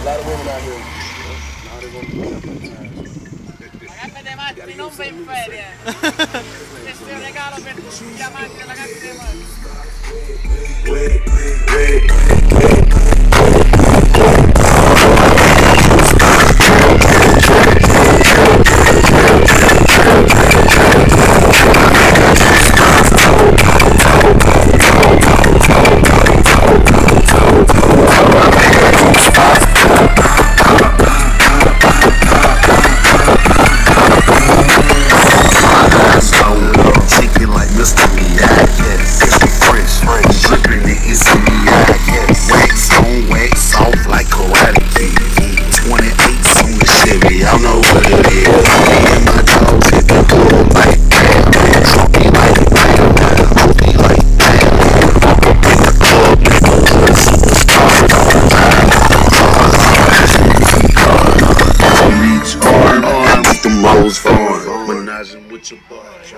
lot of women out here. Now they want to be up on time. Gatta dei matti non va in ferie. Questo è un regalo per tutti gli amanti della gatta dei matti. Menaging with your boy.